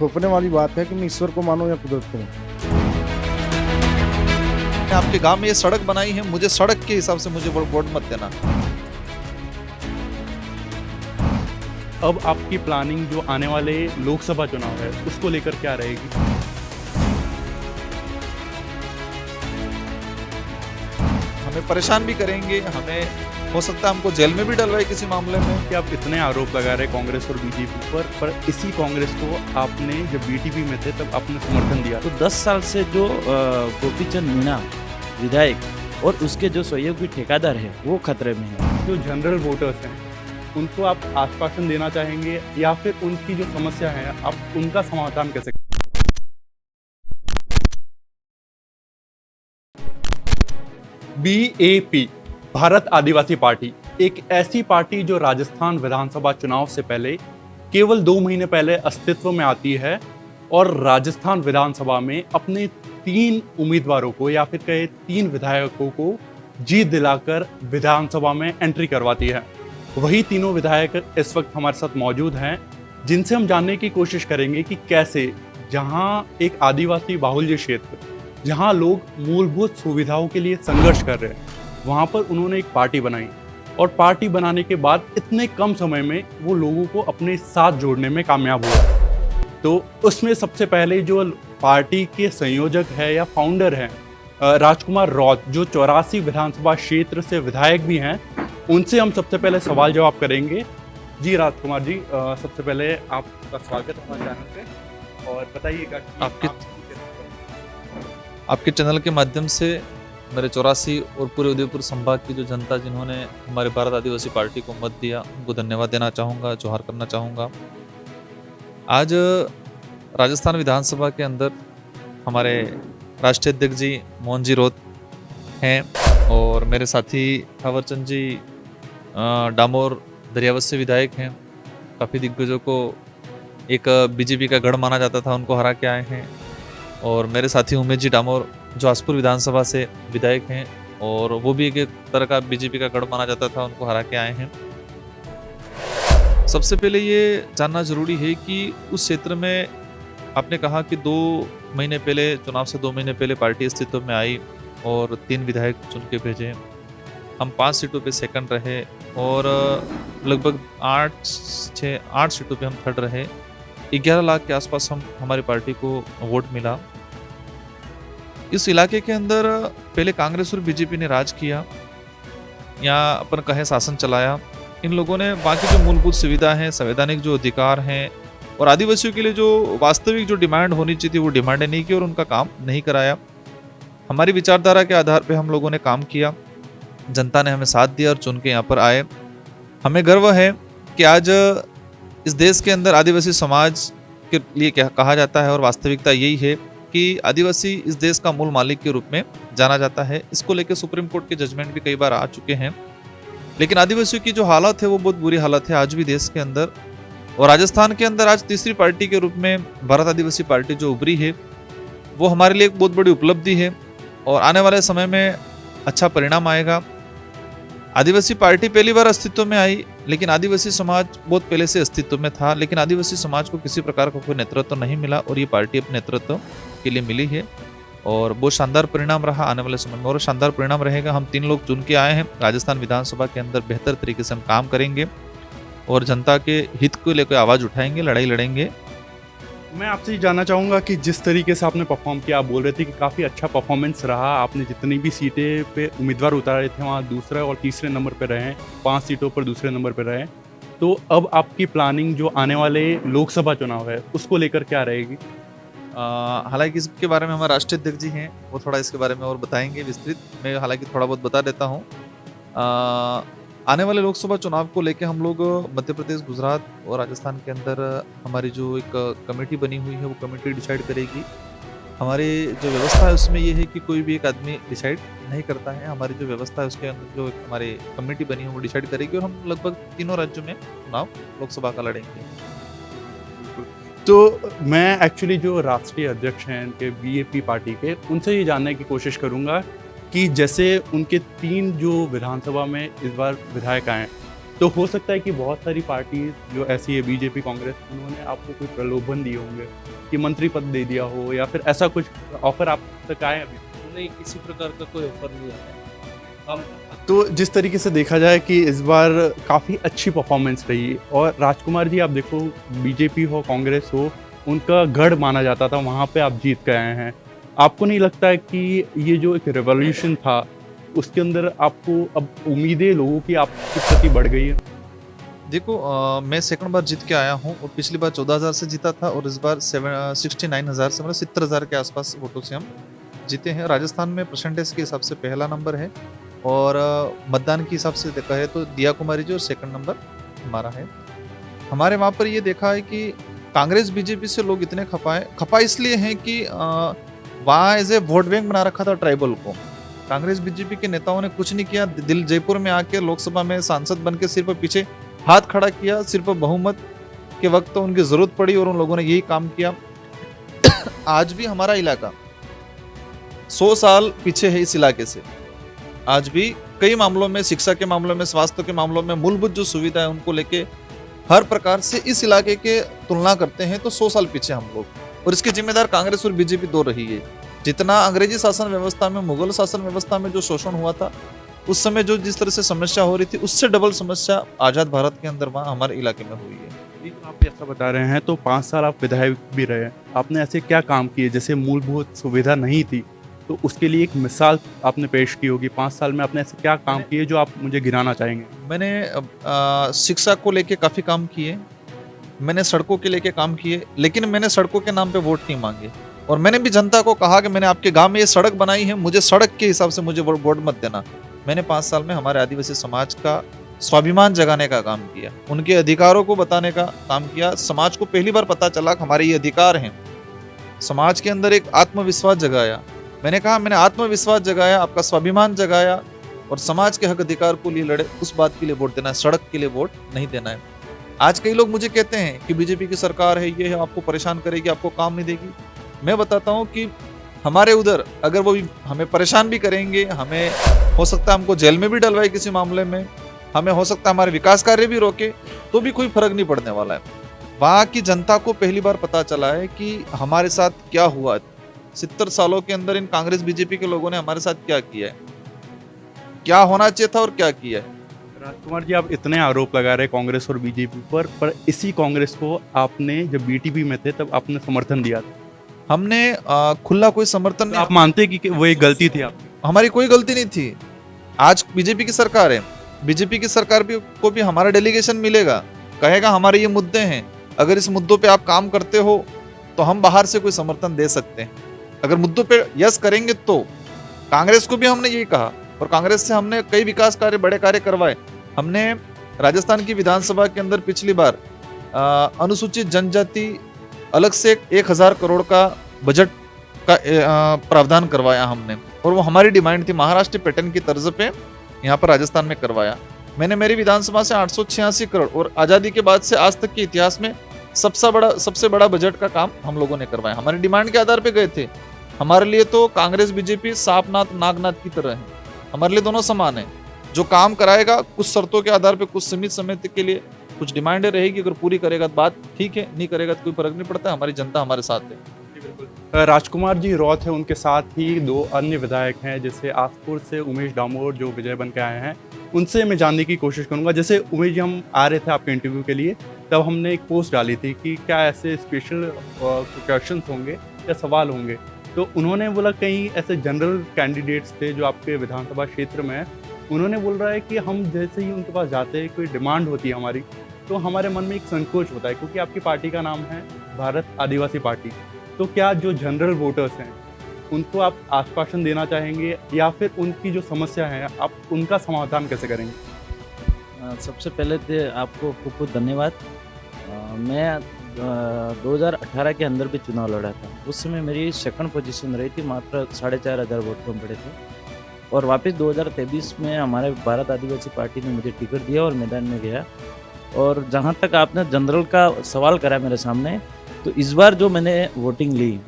थोपने वाली बात है कि मैं ईश्वर को मानूं या कुदरत को मानूं। आपके गांव में ये सड़क बनाई है, मुझे सड़क के हिसाब से मुझे वोट मत देना। अब आपकी प्लानिंग जो आने वाले लोकसभा चुनाव है उसको लेकर क्या रहेगी? हमें परेशान भी करेंगे, हमें हो सकता है हमको जेल में भी डलवाए किसी मामले में। कि आप इतने आरोप लगा रहे कांग्रेस और बीजेपी पर इसी कांग्रेस को आपने जब बीटीपी में थे तब आपने समर्थन दिया। तो 10 साल से जो गोपीचंद मीणा विधायक और उसके जो सहयोगी ठेकेदार है वो खतरे में है। जो जनरल वोटर्स हैं उनको आप आश्वासन देना चाहेंगे या फिर उनकी जो समस्या है आप उनका समाधान कैसे? बीएपी भारत आदिवासी पार्टी एक ऐसी पार्टी जो राजस्थान विधानसभा चुनाव से पहले केवल 2 महीने पहले अस्तित्व में आती है और राजस्थान विधानसभा में अपने 3 उम्मीदवारों को या फिर कहे 3 विधायकों को जीत दिलाकर विधानसभा में एंट्री करवाती है। वही तीनों विधायक इस वक्त हमारे साथ मौजूद हैं जिनसे हम जानने की कोशिश करेंगे कि कैसे जहां एक आदिवासी बाहुल्य क्षेत्र जहां लोग मूलभूत सुविधाओं के लिए संघर्ष कर रहे हैं वहां पर उन्होंने एक पार्टी बनाई और पार्टी बनाने के बाद इतने कम समय में वो लोगों को अपने साथ जोड़ने में कामयाब हुआ। तो उसमें सबसे पहले जो पार्टी के संयोजक है या फाउंडर हैं राजकुमार रौत जो 84 विधानसभा क्षेत्र से विधायक भी हैं, उनसे हम सबसे पहले सवाल जवाब करेंगे। जी राजकुमार जी, सबसे पहले आपका स्वागत है हमारे चैनल पे और बताइएगा कि आपके चैनल के माध्यम से मेरे 84 और पूरे उदयपुर संभाग की जो जनता जिन्होंने हमारे भारत आदिवासी पार्टी को मत दिया उनको धन्यवाद देना चाहूँगा, जोहार करना चाहूँगा। आज राजस्थान विधानसभा के अंदर हमारे राष्ट्रीय अध्यक्ष जी मोहन जी रौत हैं और मेरे साथी थावरचंद जी डामोर दरियावत से विधायक हैं। काफ़ी दिग्गजों को एक बीजेपी का गढ़ माना जाता था, उनको हरा के आए हैं। और मेरे साथी उमेश जी डामोर जो आसपुर विधानसभा से विधायक हैं और वो भी एक तरह का बीजेपी का गढ़ माना जाता था, उनको हरा के आए हैं। सबसे पहले ये जानना जरूरी है कि उस क्षेत्र में आपने कहा कि 2 महीने पहले चुनाव से 2 महीने पहले पार्टी अस्तित्व में आई और 3 विधायक चुन के भेजे। हम 5 सीटों पे सेकंड रहे और लगभग 8 सीटों पे हम थर्ड रहे। 11 लाख के आसपास हमारी पार्टी को वोट मिला। इस इलाके के अंदर पहले कांग्रेस और बीजेपी ने राज किया या अपन कहें शासन चलाया। इन लोगों ने बाकी जो मूलभूत सुविधा हैं, संवैधानिक जो अधिकार हैं और आदिवासियों के लिए जो वास्तविक जो डिमांड होनी चाहिए थी वो डिमांड नहीं की और उनका काम नहीं कराया। हमारी विचारधारा के आधार पर हम लोगों ने काम किया, जनता ने हमें साथ दिया और चुन के यहाँ पर आए। हमें गर्व है कि आज इस देश के अंदर आदिवासी समाज के लिए क्या कहा जाता है और वास्तविकता यही है कि आदिवासी इस देश का मूल मालिक के रूप में जाना जाता है। इसको लेकर सुप्रीम कोर्ट के जजमेंट भी कई बार आ चुके हैं, लेकिन आदिवासियों की जो हालत है वो बहुत बुरी हालत है आज भी देश के अंदर। और राजस्थान के अंदर आज तीसरी पार्टी के रूप में भारत आदिवासी पार्टी जो उभरी है वो हमारे लिए एक बहुत बड़ी उपलब्धि है और आने वाले समय में अच्छा परिणाम आएगा। आदिवासी पार्टी पहली बार अस्तित्व में आई, लेकिन आदिवासी समाज बहुत पहले से अस्तित्व में था, लेकिन आदिवासी समाज को किसी प्रकार का कोई नेतृत्व नहीं मिला और ये पार्टी अपने नेतृत्व के लिए मिली है और बहुत शानदार परिणाम रहा। आने वाले समय में और शानदार परिणाम रहेगा। हम 3 लोग चुन के आए हैं राजस्थान विधानसभा के अंदर, बेहतर तरीके से हम काम करेंगे और जनता के हित को लेकर आवाज़ उठाएंगे, लड़ाई लड़ेंगे। मैं आपसे जानना चाहूँगा कि जिस तरीके से आपने परफॉर्म किया, आप बोल रहे थे कि काफ़ी अच्छा परफॉर्मेंस रहा। आपने जितनी भी सीटें पे उम्मीदवार उतारे थे वहाँ दूसरे और तीसरे नंबर पर रहे, 5 सीटों पर दूसरे नंबर पर रहे। तो अब आपकी प्लानिंग जो आने वाले लोकसभा चुनाव है उसको लेकर क्या रहेगी? हालांकि इसके बारे में हमारे राष्ट्रीय अध्यक्ष जी हैं, वो थोड़ा इसके बारे में और बताएंगे विस्तृत। मैं हालांकि थोड़ा बहुत बता देता हूँ। आने वाले लोकसभा चुनाव को लेकर हम लोग मध्य प्रदेश, गुजरात और राजस्थान के अंदर हमारी जो एक कमेटी बनी हुई है वो कमेटी डिसाइड करेगी। हमारी जो व्यवस्था है उसमें ये है कि कोई भी एक आदमी डिसाइड नहीं करता है। हमारी जो व्यवस्था है उसके अंदर जो हमारी कमेटी बनी है वो डिसाइड करेगी और हम लगभग 3 राज्यों में चुनाव लोकसभा का लड़ेंगे। तो मैं एक्चुअली जो राष्ट्रीय अध्यक्ष हैं इनके बीएपी पार्टी के, उनसे ये जानने की कोशिश करूंगा कि जैसे उनके 3 जो विधानसभा में इस बार विधायक आए तो हो सकता है कि बहुत सारी पार्टी जो ऐसी है, बीजेपी, कांग्रेस, उन्होंने आपको कोई प्रलोभन दिए होंगे कि मंत्री पद दे दिया हो, या फिर ऐसा कुछ ऑफर आप तक आए अभी? नहीं, किसी प्रकार का कोई ऑफर नहीं आया। हम तो जिस तरीके से देखा जाए कि इस बार काफ़ी अच्छी परफॉर्मेंस रही, और राजकुमार जी आप देखो, बीजेपी हो, कांग्रेस हो, उनका गढ़ माना जाता था, वहाँ पे आप जीत के आए हैं। आपको नहीं लगता है कि ये जो एक रेवोल्यूशन था, उसके अंदर आपको अब उम्मीदें लोगों की आपके प्रति बढ़ गई है? देखो मैं सेकंड बार जीत के आया हूँ, और पिछली बार 14,000 से जीता था, और इस बार 69,000 से, मतलब 70,000 के आसपास वोटों से हम जीते हैं। राजस्थान में परसेंटेज के हिसाब से पहला नंबर है, और मतदान के हिसाब से देखा है तो दिया कुमारी जी और सेकंड नंबर हमारा है। हमारे वहाँ पर ये देखा है कि कांग्रेस बीजेपी से लोग इतने खपा इसलिए हैं कि वहाँ एज ए वोट बैंक बना रखा था ट्राइबल को। कांग्रेस बीजेपी के नेताओं ने कुछ नहीं किया, दिल जयपुर में आके लोकसभा में सांसद बन के सिर्फ पीछे हाथ खड़ा किया, सिर्फ बहुमत के वक्त तो उनकी जरूरत पड़ी और उन लोगों ने यही काम किया। आज भी हमारा इलाका 100 साल पीछे है इस इलाके से। आज भी कई मामलों में, शिक्षा के मामलों में, स्वास्थ्य के मामलों में, मूलभूत जो सुविधा है उनको लेके हर प्रकार से इस इलाके के तुलना करते हैं तो 100 साल पीछे हम लोग, और इसके जिम्मेदार कांग्रेस और बीजेपी दो रही है। जितना अंग्रेजी शासन व्यवस्था में, मुगल शासन व्यवस्था में जो शोषण हुआ था, उस समय जो जिस तरह से समस्या हो रही थी, उससे डबल समस्या आजाद भारत के अंदर वहाँ हमारे इलाके में हुई है। आप ऐसा बता रहे हैं, तो 5 साल आप विधायक भी रहे, आपने ऐसे क्या काम किए जैसे मूलभूत सुविधा नहीं थी, तो उसके लिए एक मिसाल आपने पेश की होगी। 5 साल में आपने ऐसे क्या काम किए जो आप मुझे गिनाना चाहेंगे? मैंने शिक्षा को लेके काफ़ी काम किए, मैंने सड़कों के लेके काम किए, लेकिन मैंने सड़कों के नाम पे वोट नहीं मांगे, और मैंने भी जनता को कहा कि मैंने आपके गांव में ये सड़क बनाई है, मुझे सड़क के हिसाब से मुझे वोट मत देना। मैंने 5 साल में हमारे आदिवासी समाज का स्वाभिमान जगाने का काम किया, उनके अधिकारों को बताने का काम किया। समाज को पहली बार पता चला कि हमारे ये अधिकार हैं। समाज के अंदर एक आत्मविश्वास जगाया। मैंने कहा मैंने आत्मविश्वास जगाया, आपका स्वाभिमान जगाया, और समाज के हक अधिकार को लिए लड़े, उस बात के लिए वोट देना है, सड़क के लिए वोट नहीं देना है। आज कई लोग मुझे कहते हैं कि बीजेपी की सरकार है, ये है, आपको परेशान करेगी, आपको काम नहीं देगी। मैं बताता हूँ कि हमारे उधर अगर वो हमें परेशान भी करेंगे, हमें हो सकता है हमको जेल में भी डलवाए किसी मामले में, हमें हो सकता है हमारे विकास कार्य भी रोके, तो भी कोई फर्क नहीं पड़ने वाला है। वहाँ की जनता को पहली बार पता चला है कि हमारे साथ क्या हुआ। 70 सालों के अंदर इन कांग्रेस बीजेपी के लोगों ने हमारे साथ क्या किया है, क्या होना चाहिए था और क्या किया है। राजकुमार जी, आप इतने आरोप लगा रहे कांग्रेस और बीजेपी पर इसी कांग्रेस को आपने जब बीटीपी में थे तब आपने समर्थन दिया था। हमने खुला कोई समर्थन नहीं। आप मानते कि वो एक गलती थी आपकी? हमारी कोई गलती नहीं थी। आज बीजेपी की सरकार है, बीजेपी की सरकार को भी हमारा डेलीगेशन मिलेगा, कहेगा हमारे ये मुद्दे हैं, अगर इस मुद्दों पे आप काम करते हो तो हम बाहर से कोई समर्थन दे सकते हैं। अगर मुद्दों पे यस करेंगे तो कांग्रेस को भी हमने यही कहा, और कांग्रेस से हमने कई विकास कार्य, बड़े कार्य करवाए। हमने राजस्थान की विधानसभा के अंदर पिछली बार अनुसूचित जनजाति अलग से 1,000 करोड़ का बजट का प्रावधान करवाया हमने, और वो हमारी डिमांड थी, महाराष्ट्र पैटर्न की तर्ज पे यहाँ पर राजस्थान में करवाया। मैंने मेरी विधानसभा से 886 करोड़, और आज़ादी के बाद से आज तक के इतिहास में सबसे बड़ा बजट का काम हम लोगों ने करवाया। हमारी डिमांड के आधार पे गए थे। हमारे लिए तो कांग्रेस बीजेपी सांपनाथ नागनाथ की तरह है, हमारे लिए दोनों समान है। जो काम कराएगा कुछ शर्तों के आधार पे, कुछ सीमित समय तक के लिए कुछ डिमांडें रहेगी, अगर पूरी करेगा तो बात ठीक है, नहीं करेगा तो कोई फर्क नहीं पड़ता। हमारी जनता हमारे साथ है। राजकुमार जी रौत है, उनके साथ ही 2 अन्य विधायक हैं, जैसे आसपुर से उमेश डामोर जो विजय बन के आए हैं, उनसे मैं जानने की कोशिश करूंगा। जैसे उमेश जी, हम आ रहे थे आपके इंटरव्यू के लिए, तब हमने एक पोस्ट डाली थी कि क्या ऐसे स्पेशल क्वेश्चंस होंगे या सवाल होंगे, तो उन्होंने बोला कहीं ऐसे जनरल कैंडिडेट्स थे जो आपके विधानसभा क्षेत्र में है, उन्होंने बोल रहा है कि हम जैसे ही उनके पास जाते हैं, कोई डिमांड होती है हमारी, तो हमारे मन में एक संकोच होता है, क्योंकि आपकी पार्टी का नाम है भारत आदिवासी पार्टी। तो क्या जो जनरल वोटर्स हैं उनको आप आश्वासन देना चाहेंगे, या फिर उनकी जो समस्या है आप उनका समाधान कैसे करेंगे? सबसे पहले तो आपको खूब खूब धन्यवाद। मैं 2018 के अंदर भी चुनाव लड़ा था। उस समय मेरी सेकंड पोजीशन रही थी, मात्र 4,500 वोट कम पड़े थे, और वापस 2023 में हमारे भारत आदिवासी पार्टी ने मुझे टिकट दिया और मैदान में गया। और जहाँ तक आपने जनरल का सवाल करा मेरे सामने, तो इस बार जो मैंने वोटिंग ली,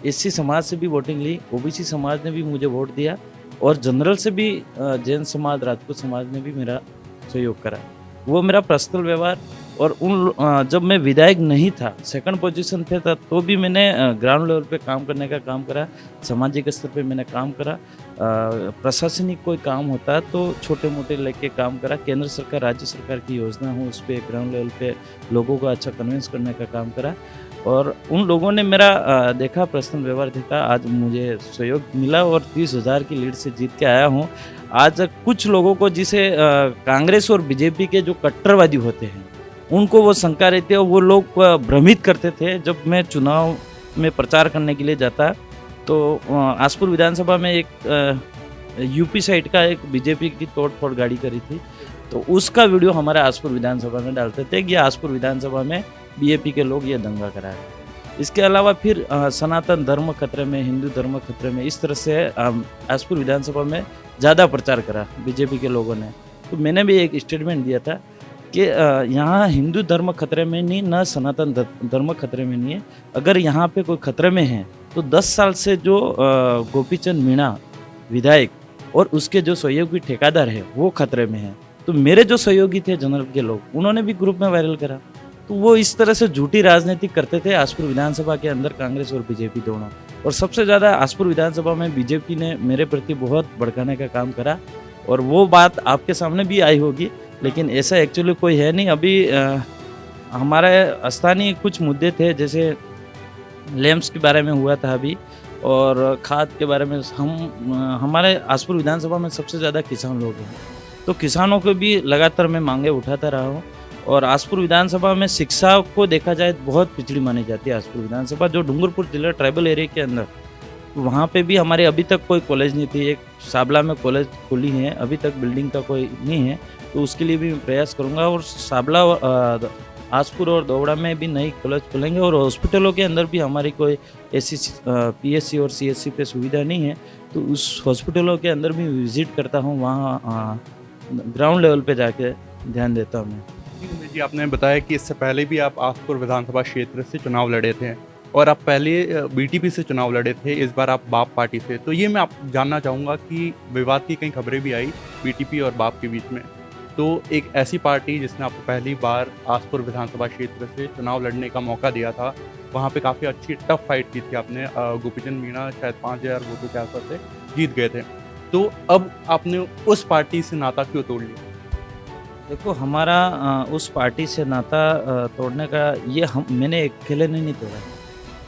एससी समाज से भी वोटिंग ली, ओबीसी समाज ने भी मुझे वोट दिया, और जनरल से भी जैन समाज, राजपूत समाज ने भी मेरा सहयोग करा। वो मेरा पर्सनल व्यवहार। और जब मैं विधायक नहीं था, सेकंड पोजीशन पे था, तो भी मैंने ग्राउंड लेवल पे काम करने का काम करा, सामाजिक स्तर पे मैंने काम करा। प्रशासनिक कोई काम होता तो छोटे मोटे लेके काम करा। केंद्र सरकार राज्य सरकार की योजना हो उस पर ग्राउंड लेवल पे लोगों को अच्छा कन्विंस करने का काम करा। और उन लोगों ने मेरा देखा, पर्सनल व्यवहार देखा, आज मुझे सहयोग मिला और 30,000 की लीड से जीत के आया हूँ। आज कुछ लोगों को, जिसे कांग्रेस और बीजेपी के जो कट्टरवादी होते हैं, उनको वो शंका रहती है, वो लोग भ्रमित करते थे। जब मैं चुनाव में प्रचार करने के लिए जाता तो आसपुर विधानसभा में एक यूपी साइड का एक बीजेपी की तोड़-फोड़ गाड़ी करी थी, तो उसका वीडियो हमारे आसपुर विधानसभा में डालते थे कि आसपुर विधानसभा में बीजेपी के लोग ये दंगा कराए। इसके अलावा फिर सनातन धर्म खतरे में, हिंदू धर्म खतरे में, इस तरह से आसपुर विधानसभा में ज़्यादा प्रचार करा बीजेपी के लोगों ने। तो मैंने भी एक स्टेटमेंट दिया था कि यहाँ हिंदू धर्म खतरे में नहीं, न सनातन धर्म खतरे में नहीं है। अगर यहाँ पे कोई खतरे में है तो 10 साल से जो गोपीचंद मीणा विधायक और उसके जो सहयोगी ठेकेदार है वो खतरे में है। तो मेरे जो सहयोगी थे जनरल के लोग, उन्होंने भी ग्रुप में वायरल करा। तो वो इस तरह से झूठी राजनीति करते थे आसपुर विधानसभा के अंदर, कांग्रेस और बीजेपी दोनों। और सबसे ज़्यादा आसपुर विधानसभा में बीजेपी ने मेरे प्रति बहुत भड़काने का काम करा, और वो बात आपके सामने भी आई होगी, लेकिन ऐसा एक्चुअली कोई है नहीं। अभी हमारे स्थानीय कुछ मुद्दे थे, जैसे लैम्प्स के बारे में हुआ था अभी, और खाद के बारे में। हमारे आसपुर विधानसभा में सबसे ज़्यादा किसान लोग हैं, तो किसानों को भी लगातार मैं मांगे उठाता रहा हूँ। और आसपुर विधानसभा में शिक्षा को देखा जाए तो बहुत पिछड़ी मानी जाती है आसपुर विधानसभा, जो डूंगरपुर जिला ट्राइबल एरिया के अंदर, वहाँ पे भी हमारे अभी तक कोई कॉलेज नहीं थी। एक साबला में कॉलेज खुली है, अभी तक बिल्डिंग का कोई नहीं है, तो उसके लिए भी मैं प्रयास करूँगा। और साबला, आसपुर और दोवड़ा में भी नई कॉलेज खुलेंगे। और हॉस्पिटलों के अंदर भी हमारी कोई ऐसी पीएससी और सीएससी पे सुविधा नहीं है, तो उस हॉस्पिटलों के अंदर भी विजिट करता हूँ, वहाँ ग्राउंड लेवल पे जाके ध्यान देता हूँ मैं। उमेश जी, आपने बताया कि इससे पहले भी आप आसपुर विधानसभा क्षेत्र से चुनाव लड़े थे, और आप पहले बीटीपी से चुनाव लड़े थे, इस बार आप बाप पार्टी से। तो ये मैं आप जानना चाहूँगा कि विवाद की कई खबरें भी आई बीटीपी और बाप के बीच में। तो एक ऐसी पार्टी जिसने आपको पहली बार आसपुर विधानसभा क्षेत्र से चुनाव लड़ने का मौका दिया था, वहाँ पे काफ़ी अच्छी टफ फाइट की थी आपने। गोपीचंद मीणा शायद 5,000 वोटों के आसपास से जीत गए थे। तो अब आपने उस पार्टी से नाता क्यों तोड़ लिया? देखो, हमारा उस पार्टी से नाता तोड़ने का ये मैंने अकेले नहीं तोड़ा।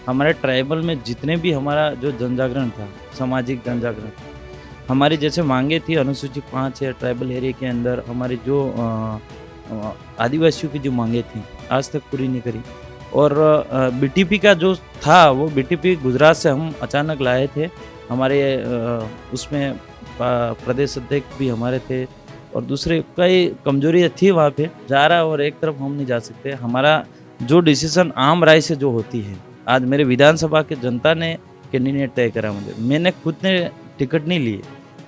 हमारे ट्राइबल में जितने भी हमारा जो जनजागरण था, सामाजिक जनजागरण, हमारी जैसे मांगे थी अनुसूचित 5 या ट्राइबल एरिया के अंदर, हमारी जो आदिवासियों की जो मांगे थी आज तक पूरी नहीं करी। और बीटीपी का जो था, वो बीटीपी गुजरात से हम अचानक लाए थे। हमारे उसमें प्रदेश अध्यक्ष भी हमारे थे, और दूसरे कई कमजोरी थी वहाँ पे। जा रहा और एक तरफ हम नहीं जा सकते। हमारा जो डिसीजन आम राय से जो होती है, आज मेरे विधानसभा के जनता ने कैंडिडेट तय करा मुझे, मैंने खुद ने टिकट नहीं लिए।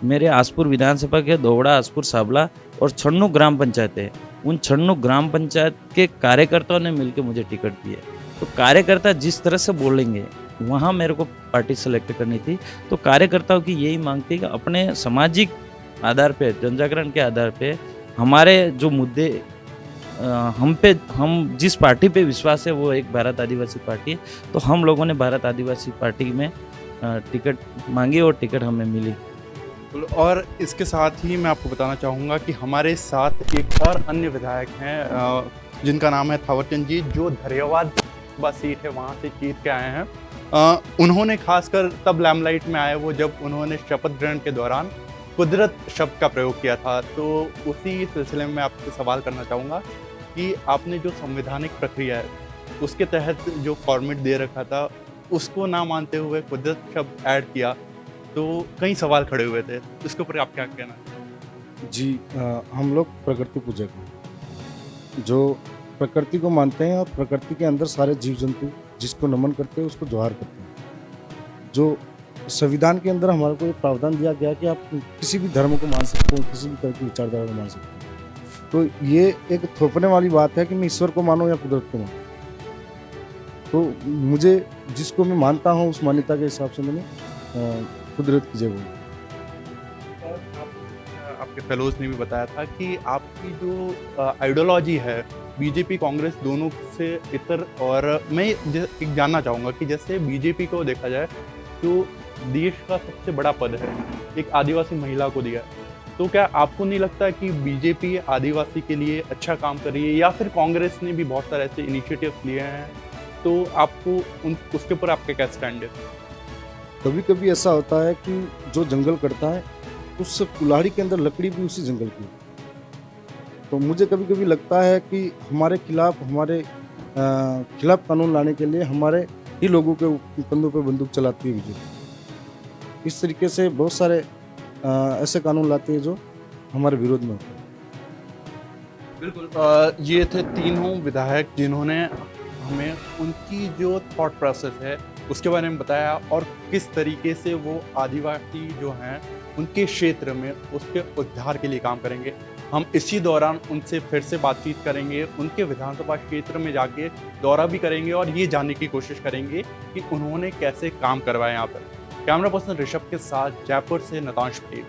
मेरे आसपुर विधानसभा के दोवड़ा, आसपुर, साबला और 96 ग्राम पंचायत है, उन 96 ग्राम पंचायत के कार्यकर्ताओं ने मिलकर मुझे टिकट दिए। तो कार्यकर्ता जिस तरह से बोलेंगे, वहाँ मेरे को पार्टी सेलेक्ट करनी थी। तो कार्यकर्ताओं की यही मांग थी कि अपने सामाजिक आधार पे, जनजागरण के आधार पे, हमारे जो मुद्दे हम जिस पार्टी पे विश्वास है, वो एक भारत आदिवासी पार्टी है। तो हम लोगों ने भारत आदिवासी पार्टी में टिकट मांगी और टिकट हमें मिली। और इसके साथ ही मैं आपको बताना चाहूँगा कि हमारे साथ एक और अन्य विधायक हैं, जिनका नाम है थावरचंद जी, जो धैर्यवाद सीट है वहाँ से जीत के आए हैं। उन्होंने खासकर तब लैमलाइट में आए वो जब उन्होंने शपथ ग्रहण के दौरान कुदरत शब्द का प्रयोग किया था। तो उसी सिलसिले में आपसे सवाल करना चाहूँगा कि आपने जो संवैधानिक प्रक्रिया है उसके तहत जो फॉर्मेट दे रखा था, उसको ना मानते हुए कुदरत शब्द ऐड किया, तो कई सवाल खड़े हुए थे। इसके ऊपर आप क्या कहना? जी, हम लोग प्रकृति पूजक हैं, जो प्रकृति को मानते हैं, और प्रकृति के अंदर सारे जीव जंतु जिसको नमन करते हैं उसको जोहार करते हैं। जो संविधान के अंदर हमारे को ये प्रावधान दिया गया कि आप किसी भी धर्म को मान सकते हो, किसी भी तरह की विचारधारा को मान सकते हो। तो ये एक थोपने वाली बात है कि मैं ईश्वर को मानूं या कुदरत को मानूं। तो मुझे जिसको मैं मानता हूँ उस मान्यता के हिसाब से मैंने कुदरत की जगह। और आप के फेलोज ने भी बताया था कि आपकी जो आइडियोलॉजी है बीजेपी कांग्रेस दोनों से इतर, और मैं एक जानना चाहूँगा कि जैसे बीजेपी को देखा जाए तो देश का सबसे बड़ा पद है एक आदिवासी महिला को दिया है, तो क्या आपको नहीं लगता कि बीजेपी आदिवासी के लिए अच्छा काम कर रही है, या फिर कांग्रेस ने भी बहुत सारे ऐसे इनिशिएटिव्स लिए हैं, तो आपको उसके ऊपर आपका क्या स्टैंड है? कभी कभी ऐसा होता है कि जो जंगल कटता है उस कुल्हाड़ी के अंदर लकड़ी भी उसी जंगल की है। तो मुझे कभी कभी लगता है कि हमारे खिलाफ कानून लाने के लिए हमारे ही लोगों के कंधों पर बंदूक चलाती है बीजेपी। इस तरीके से बहुत सारे ऐसे कानून लाती है जो हमारे विरोध में होते हैं। बिल्कुल, ये थे तीनों विधायक जिन्होंने हमें उनकी जो थॉट प्रोसेस है उसके बारे में बताया, और किस तरीके से वो आदिवासी जो हैं उनके क्षेत्र में उसके उद्धार के लिए काम करेंगे। हम इसी दौरान उनसे फिर से बातचीत करेंगे, उनके विधानसभा क्षेत्र में जाके दौरा भी करेंगे और ये जानने की कोशिश करेंगे कि उन्होंने कैसे काम करवाया यहाँ पर। कैमरा पर्सन ऋषभ के साथ जयपुर से नतांश पटेल।